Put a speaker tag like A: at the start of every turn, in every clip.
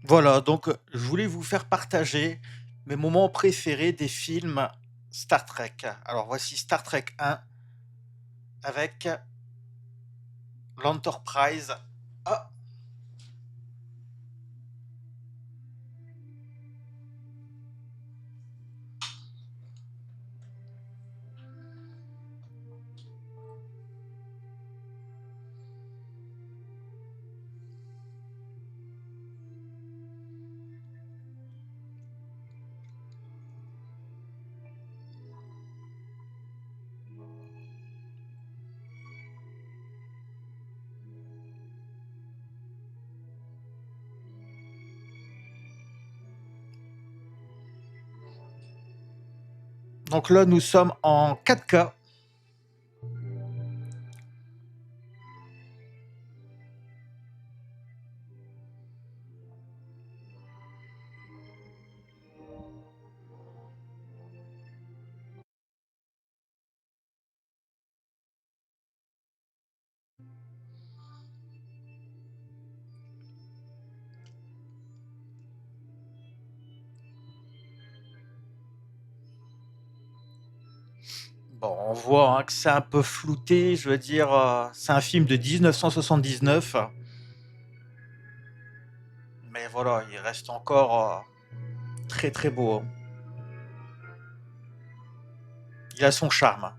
A: Voilà, donc je voulais vous faire partager mes moments préférés des films Star Trek. Alors voici Star Trek 1 avec l'Enterprise. Ah, donc là nous sommes en 4K. Bon, on voit hein, que c'est un peu flouté, je veux dire, c'est un film de 1979, mais voilà, il reste encore très très beau. Il a son charme.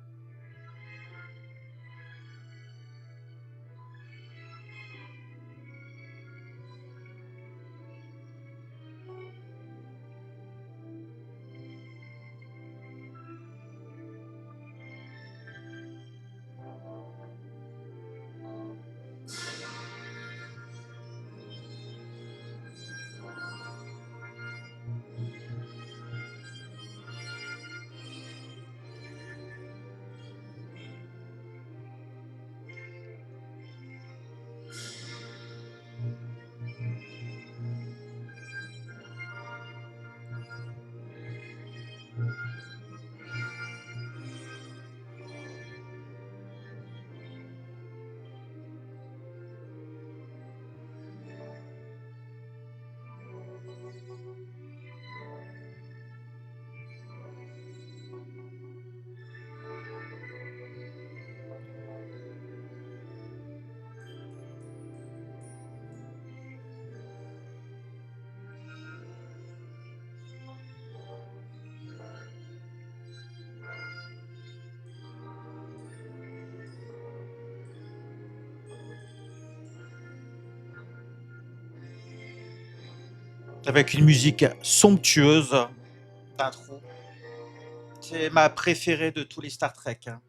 A: Avec une musique somptueuse d'intro. C'est ma préférée de tous les Star Trek, hein.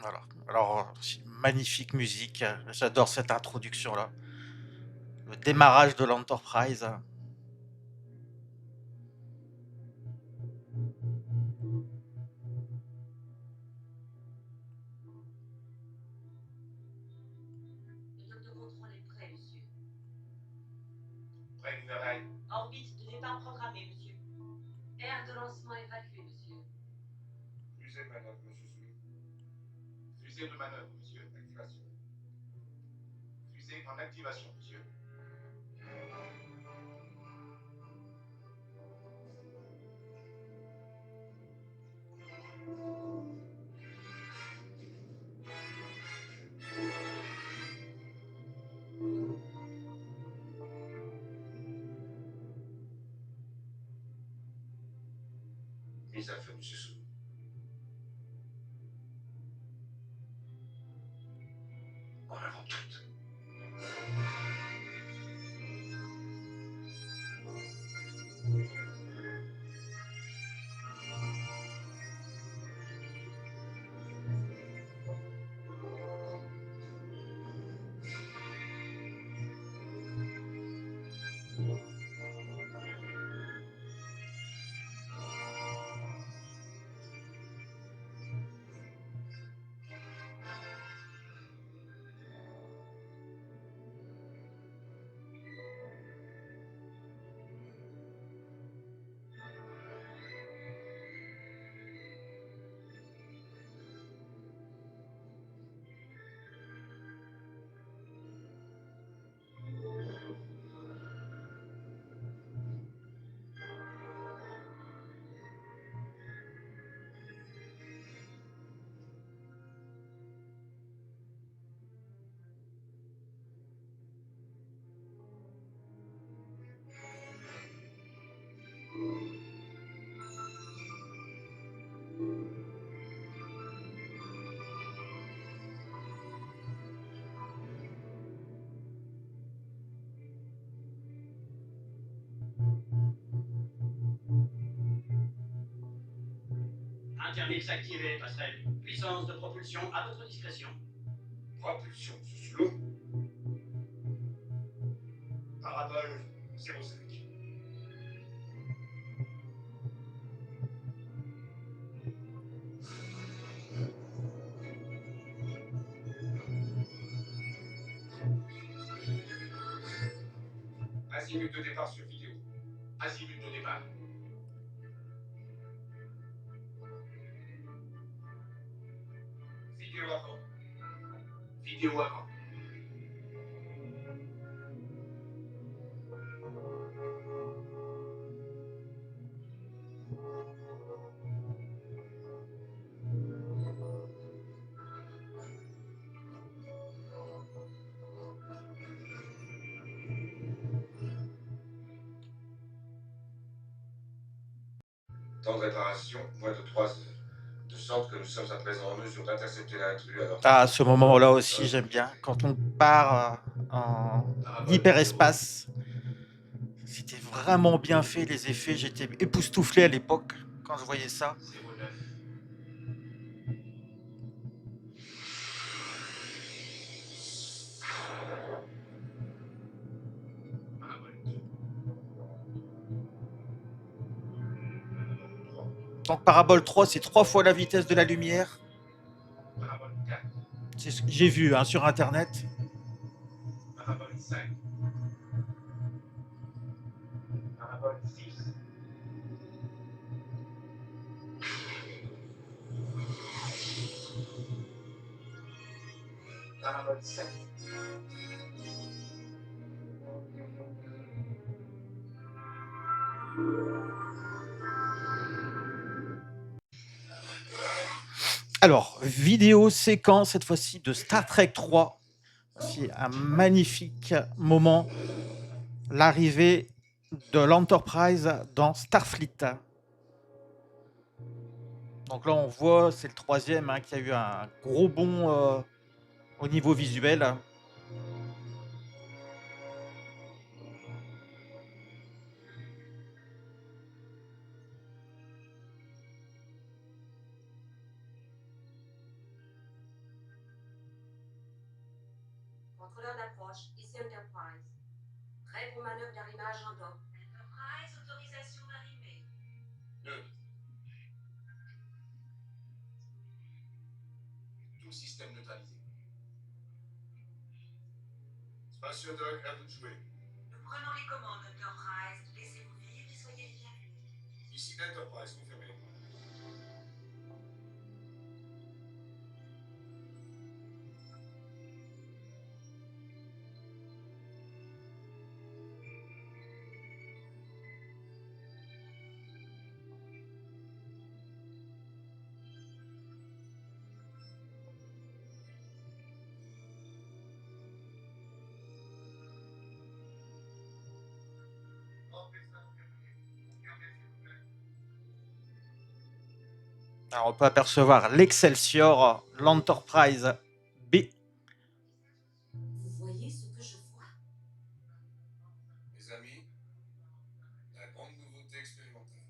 A: Voilà. Alors, magnifique musique. J'adore cette introduction-là. Le démarrage de l'Enterprise.
B: Orbite de départ programmée, monsieur. Aire de lancement évacuée, monsieur. Fusée de manœuvre, monsieur Sulu. Fusée de manœuvre, monsieur. Activation. Fusée en activation, monsieur. Mise à feu, monsieur Sulu. En avant toute.
C: Intermix activé, passerelle. Puissance de propulsion à votre discrétion.
B: Propulsion, monsieur Sulu. Parabole 05. Azimut de départ sur vidéo. Azimut de départ. Vidéo avant. Vidéo avant. Temps de réparation, moins de 3 heures. De sorte que nous sommes à présent en mesure d'intercepter l'intrus alors
A: Ah, à ce moment-là aussi, j'aime bien. Quand on part en hyperespace, c'était vraiment bien fait, les effets. J'étais époustouflé à l'époque quand je voyais ça.
B: 09. Parabole 2. Parabole 3.
A: Donc parabole 3, c'est 3 fois la vitesse de la lumière.
B: Parabole 4.
A: C'est ce que j'ai vu sur Internet.
B: Parabole 5. Parabole 6. Parabole 7.
A: Alors, vidéo séquence, cette fois-ci, de Star Trek 3. Voici un magnifique moment. L'arrivée de l'Enterprise dans Starfleet. Donc là, on voit, c'est le troisième qui a eu un gros bond au niveau visuel.
D: Contrôleur d'approche, ici Enterprise. Prêt pour manœuvre d'arrimage en dock. Enterprise, autorisation d'arrimer.
B: Neutre. Tout système neutralisé. Spatiodoc, à vous de jouer.
D: Nous prenons les commandes, Enterprise. Laissez-vous vivre et soyez les bienvenus.
B: Ici Enterprise, confirmé.
A: Alors, on peut apercevoir l'Excelsior, l'Enterprise B.
D: Vous voyez ce que je vois?
B: Mes amis, la grande nouveauté expérimentale.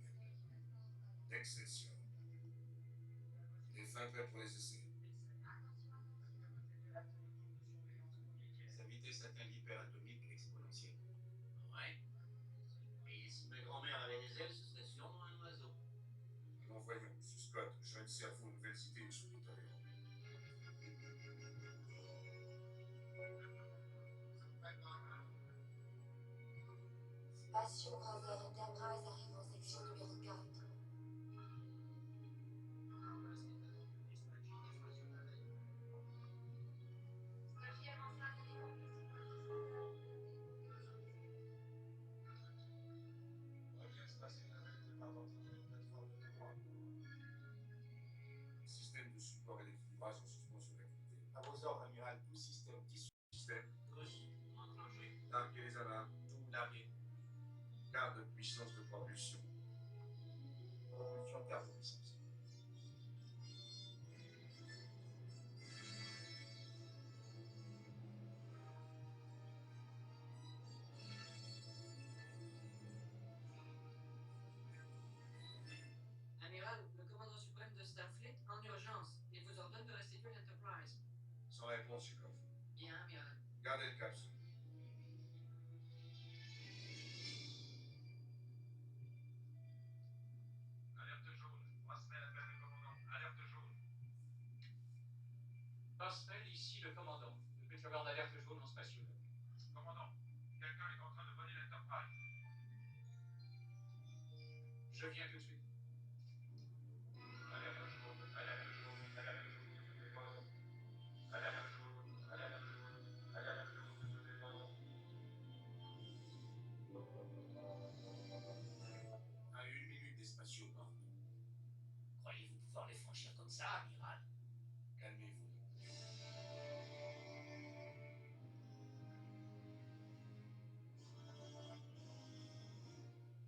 B: L'Excelsior. Il est fin prêt pour les essais.
C: Sa vitesse atteint l'hyperatomique exponentielle. Ouais. Et si ma grand-mère avait des ailes, ce serait sûrement un oiseau.
B: Non, voyons, Monsieur Scott, je ne sais à vos nouvelles idées sur les talents.
D: Spatio Croisière Enterprise arrive en section numéro 4.
B: Système de support et d'équilibrage en suspension d'activité.
C: À vos ordres, amiral, tout système 10.
B: Système.
C: Tous enclenchés.
B: Larguez les amarres.
C: Tout largué.
B: Garde de puissance de propulsion.
C: Propulsion carte de puissance.
E: Amiral, le commandant suprême de Starfleet en urgence. Il vous ordonne de restituer l'Enterprise.
B: Sans réponse, Chekhov.
E: Bien, amiral.
B: Gardez le cap, sir.
C: Alerte jaune. Pastel appelle le commandant. Alerte jaune. Pastel, ici le commandant. Depuis que je garde alerte jaune en spatiologue. Commandant, quelqu'un est en train de voler l'Enterprise. Je viens tout de suite. Alerte jaune, alerte jaune, alerte jaune, alerte jaune, alerte jaune, alerte jaune.
B: À 1 minute des spatiaux morts.
C: Croyez-vous pouvoir les franchir comme ça, amiral?
B: Calmez-vous.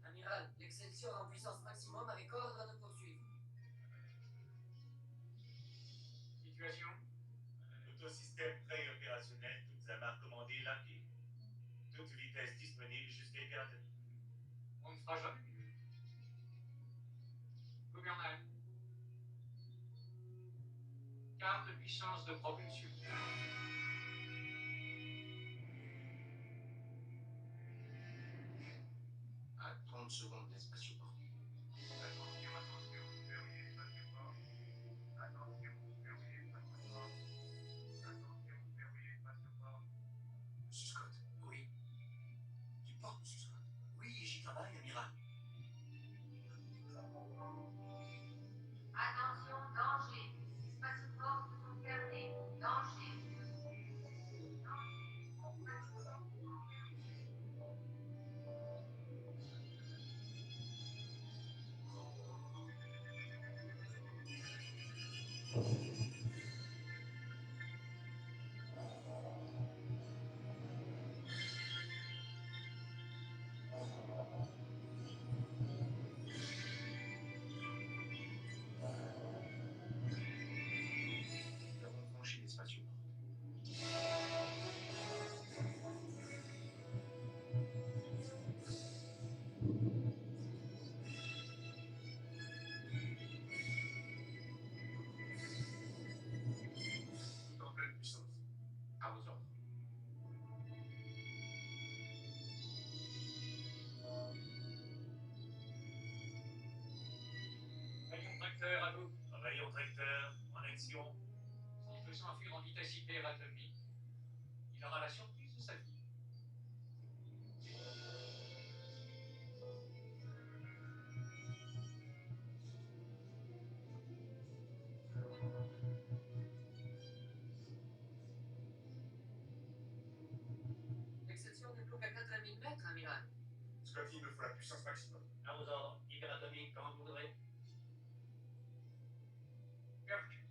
E: Amiral, l'Excelsior en puissance maximum avec ordre de poursuivre.
C: Situation? L'autosystème pré-opérationnel, toutes amarres commandées, larguées. Toute vitesse disponible jusqu'à hyperatomique. On ne fera jamais mieux. Gouvernement. Carte de puissance de propulsion.
B: À 30 secondes des spatioport.
C: Attention, attention, verrouillez spatioport. Attention, verrouillez spatioport. Attention, verrouillez spatioport.
B: Monsieur Scott.
C: Oui.
B: Il porte, Monsieur Scott.
C: Oui, j'y travaille, amiral.
D: Attention, danger. Spatioports sont fermés. Danger.
C: Nous avons franchi les spatioport.
B: En pleine puissance.
C: À vos ordres. Rayon tracteur à vous. Rayon tracteur en action. S'il peut s'enfuir en vitesse hyperatomique, il aura la surprise de sa vie.
E: L'Excelsior débloque à 4000 mètres, amiral.
B: Scott, il me faut la puissance maximum.
C: À vos ordres. Hyperatomique quand vous voudrez. Bienvenue.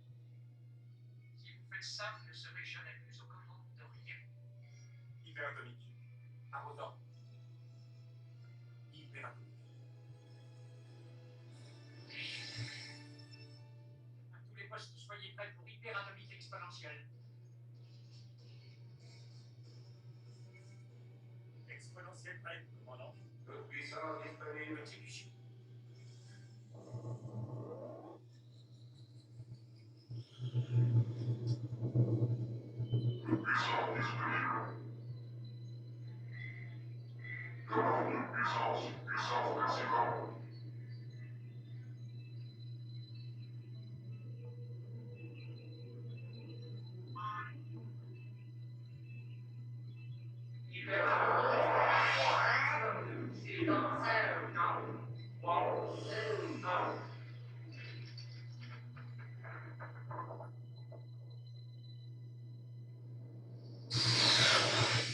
C: Si vous faites ça, vous ne serez jamais plus au commandement de rien.
B: Hyperatomique.
C: À vos ordres. Hyperatomique. exponentielle. Exponentielle prime, commandant.
B: Toute puissance disponible.
C: Exécution.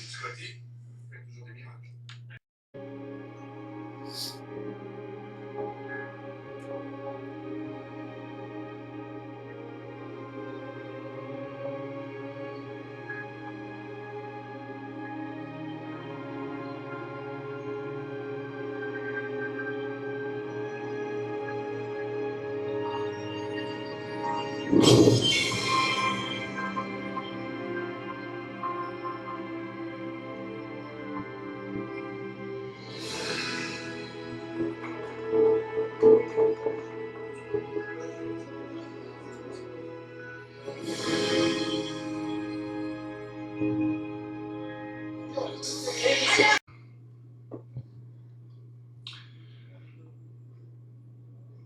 B: Scotty, faites toujours des miracles.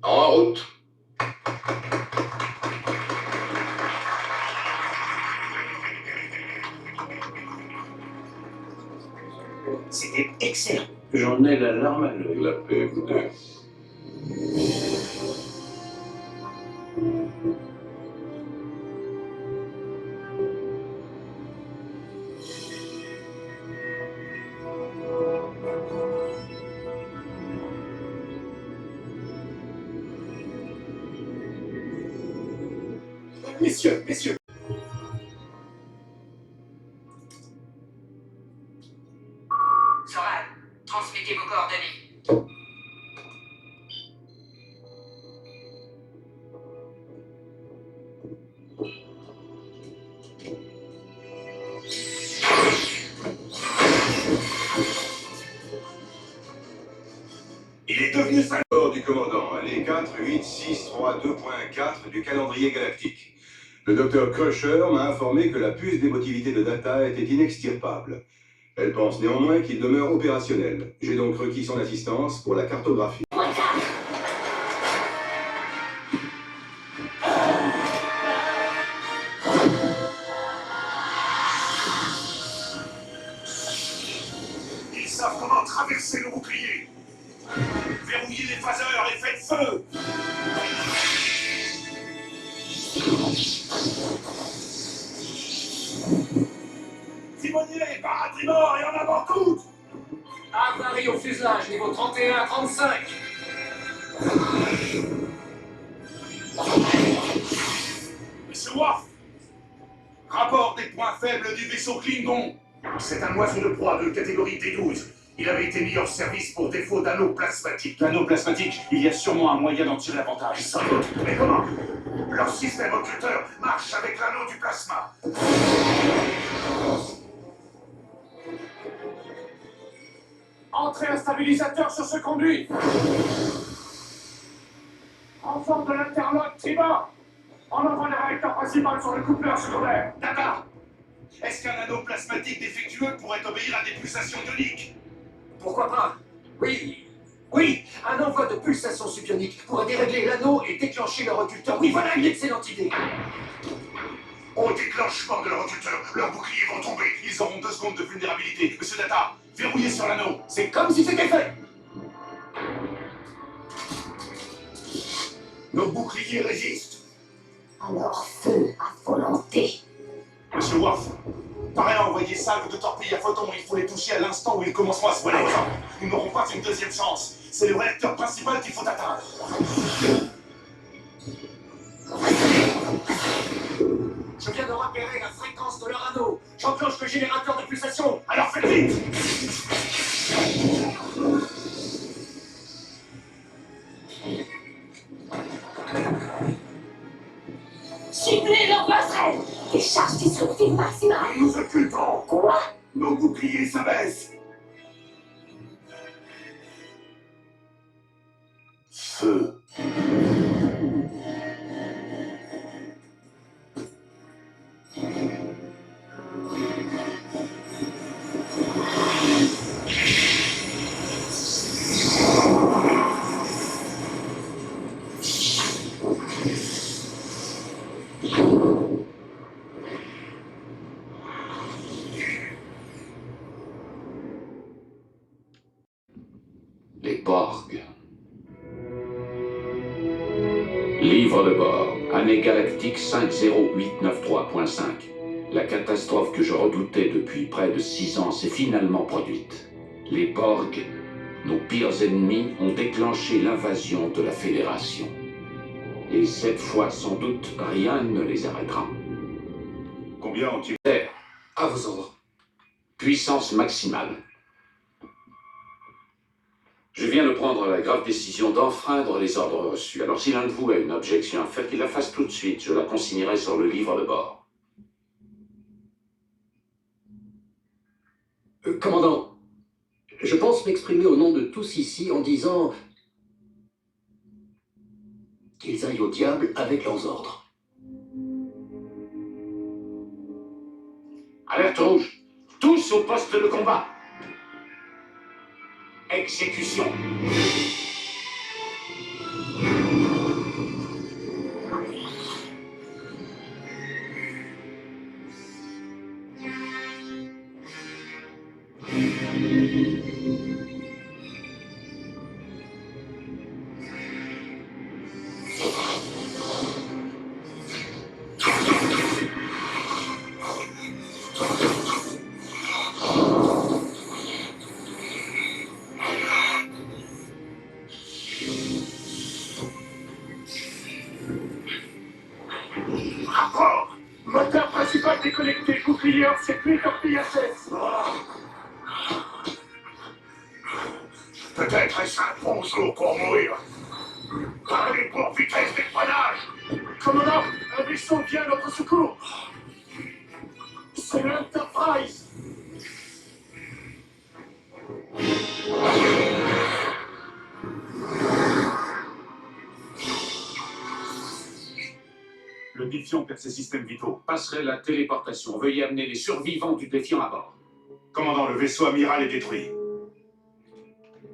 B: En route.
C: C'était excellent.
F: J'en ai la larme à l'œil.
B: La paix, vous deux.
F: Messieurs.
E: Soral, transmettez vos coordonnées.
B: Il est devenu ça. Bord du commandant, année 48632.4 du calendrier galactique. Le docteur Crusher m'a informé que la puce d'émotivité de Data était inextirpable. Elle pense néanmoins qu'il demeure opérationnel. J'ai donc requis son assistance pour la cartographie.
C: Ils savent comment traverser le bouclier. Verrouillez les phaseurs et faites feu. Timonier, barre à tribord et en avant toute.
E: Avarie au fuselage, niveau 31-35.
C: Monsieur Worf, rapport des points faibles du vaisseau Klingon. C'est un oiseau de proie de catégorie D12. Il avait été mis hors service pour défaut d'anneau plasmatique. L'anneau plasmatique, il y a sûrement un moyen d'en tirer l'avantage. Sans doute. Mais comment? Leur système occulteur marche avec l'anneau du plasma. Entrez un stabilisateur sur ce conduit. Renfort de l'interlock tribord. On envoie le réacteur principal sur le coupleur secondaire. Data. Est-ce qu'un anneau plasmatique défectueux pourrait obéir à des pulsations ioniques?
E: Pourquoi pas? Oui, un envoi de pulsations subioniques pourrait dérégler l'anneau et déclencher le reculteur. Oui, voilà une excellente idée.
C: Au déclenchement de leur occulteur, leurs boucliers vont tomber. Ils auront 2 secondes de vulnérabilité. Monsieur Data, verrouillez sur l'anneau.
E: C'est comme si c'était fait.
C: Nos boucliers résistent.
D: Alors feu à volonté.
C: Monsieur Worf, pareil à envoyer salve de torpilles à photons. Il faut les toucher à l'instant où ils commenceront à se voler. Nous n'aurons pas une deuxième chance. C'est le réacteur principal qu'il faut atteindre.
E: Je viens de repérer la fréquence de leur anneau. J'enclenche le générateur de pulsation.
C: Alors faites vite.
D: Ciblez leur passerelle.
E: Décharge tes sourcils maximales.
C: Nous occultons.
E: Quoi?
C: Nos boucliers s'abaissent. Feu.
F: Les Borg. Livre de bord, année galactique 50893.5. La catastrophe que je redoutais depuis près de 6 ans s'est finalement produite. Les Borg, nos pires ennemis, ont déclenché l'invasion de la Fédération. Et cette fois, sans doute, rien ne les arrêtera.
C: Combien ont-ils?
E: À vos ordres.
F: Puissance maximale. Je viens de prendre la grave décision d'enfreindre les ordres reçus. Alors si l'un de vous a une objection à faire, qu'il la fasse tout de suite. Je la consignerai sur le livre de bord.
E: Commandant, je pense m'exprimer au nom de tous ici en disant qu'ils aillent au diable avec leurs ordres.
F: Alerte rouge. Tous au poste de combat. Exécution.
C: Rapport. Moteur principal déconnecté. Bouclier hors circuit, torpille à 16. Peut-être est-ce un bon jour pour mourir. Parlez pour vitesse d'éprenage. Commandant, un vaisseau vient à notre secours. C'est l'Enterprise. Le défiant perd ses systèmes vitaux.
F: Passerait la téléportation. Veuillez amener les survivants du défiant à bord.
C: Commandant, le vaisseau amiral est détruit.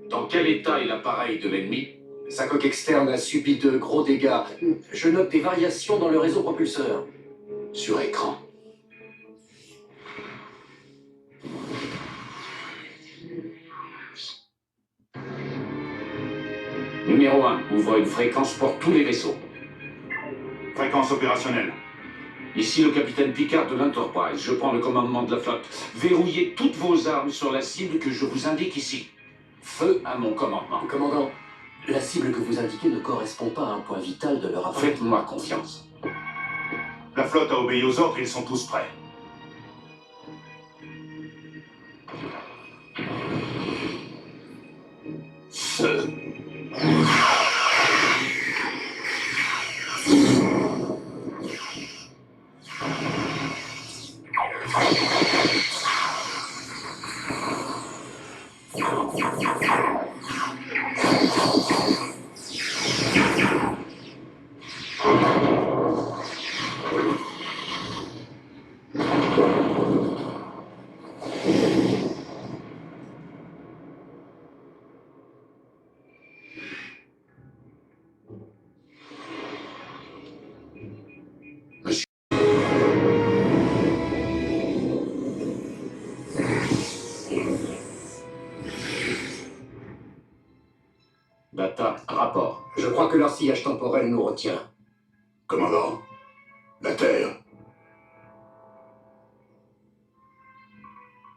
F: Dans quel état est l'appareil de l'ennemi?
E: Sa coque externe a subi de gros dégâts. Je note des variations dans le réseau propulseur.
F: Sur écran. Numéro 1, ouvre une fréquence pour tous les vaisseaux.
C: Fréquence opérationnelle.
F: Ici le capitaine Picard de l'Enterprise. Je prends le commandement de la flotte. Verrouillez toutes vos armes sur la cible que je vous indique ici. Feu à mon commandement.
E: Commandant, la cible que vous indiquez ne correspond pas à un point vital de leur appareil.
F: Faites-moi confiance.
C: La flotte a obéi aux ordres, ils sont tous prêts. Feu.
F: Data, rapport.
E: Je crois que leur sillage temporel nous retient.
C: Commandant, la Terre.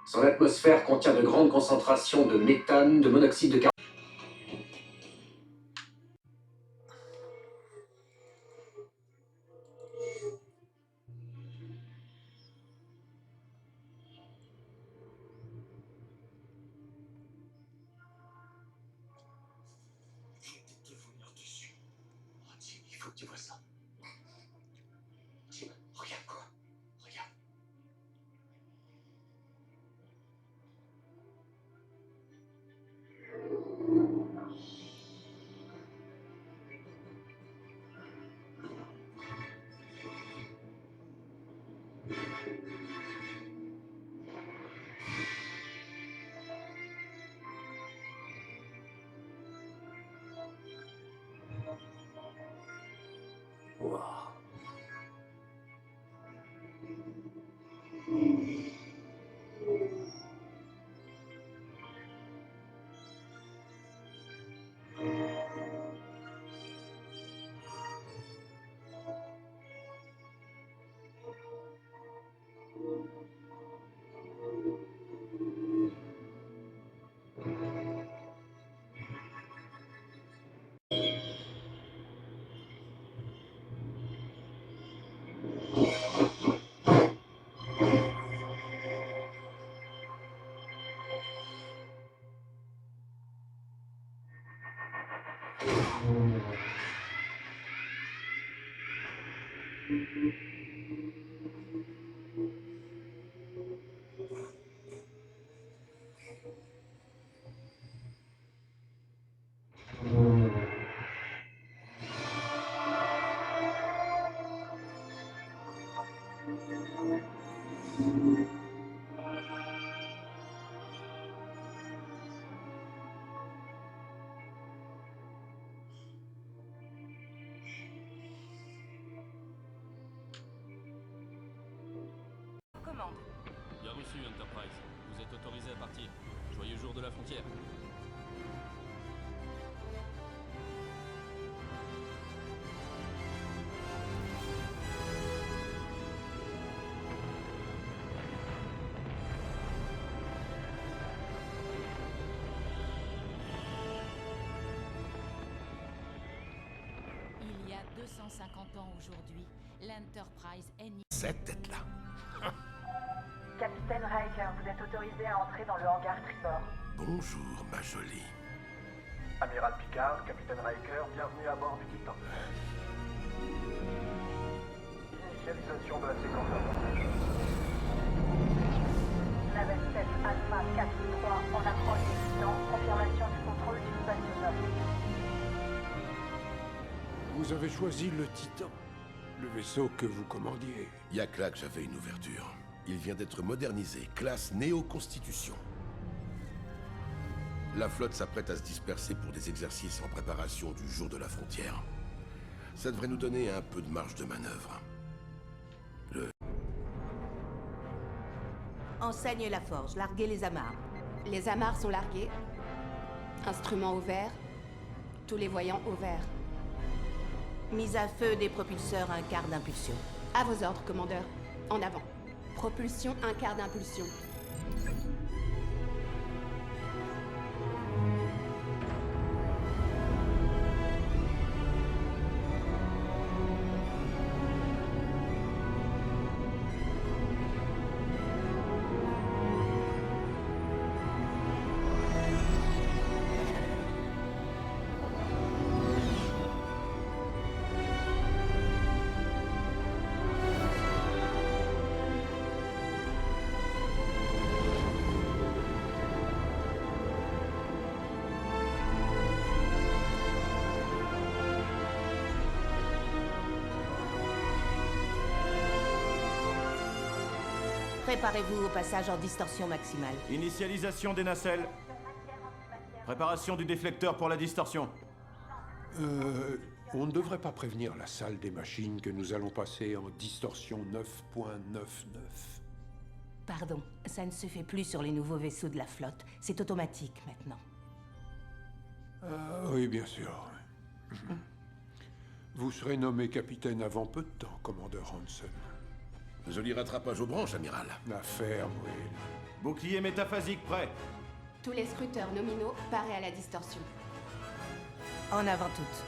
E: Son atmosphère contient de grandes concentrations de méthane, de monoxyde de carbone.
C: Il faut que tu vois ça. Tim, regarde-moi.
E: Wow.
G: Commande.
H: Bien reçu, Enterprise. Vous êtes autorisé à partir. Joyeux jour de la frontière.
G: Il y a 250 ans aujourd'hui, l'Enterprise NI...
I: Cette tête-là.
J: Capitaine Riker, vous êtes autorisé à entrer dans le hangar tribord.
I: Bonjour, ma jolie.
K: Amiral Picard, Capitaine Riker, bienvenue à bord du Titan. Initialisation de la séquence d'approche.
J: Navette 7 Alpha 4-3 en approche du Titan. Confirmation du contrôle du spationaute.
I: Vous avez choisi le Titan, le vaisseau que vous commandiez. Il y a que là que j'avais une ouverture. Il vient d'être modernisé, classe Néo-Constitution. La flotte s'apprête à se disperser pour des exercices en préparation du jour de la frontière. Ça devrait nous donner un peu de marge de manœuvre.
L: Enseigne la forge, larguez les amarres.
M: Les amarres sont larguées. Instruments ouverts. Tous les voyants ouverts.
L: Mise à feu des propulseurs à un quart d'impulsion.
M: À vos ordres, commandeur. En avant. Propulsion, un quart d'impulsion.
L: Préparez-vous au passage en distorsion maximale.
N: Initialisation des nacelles. Préparation du déflecteur pour la distorsion.
I: On ne devrait pas prévenir la salle des machines que nous allons passer en distorsion 9.99.
L: Pardon, ça ne se fait plus sur les nouveaux vaisseaux de la flotte. C'est automatique maintenant.
I: Oui, bien sûr. Vous serez nommé capitaine avant peu de temps, commandeur Hansen.
F: Joli rattrapage aux branches, amiral.
I: La ferme, Will.
N: Bouclier métaphasique prêt.
M: Tous les scruteurs nominaux parés à la distorsion.
L: En avant toutes.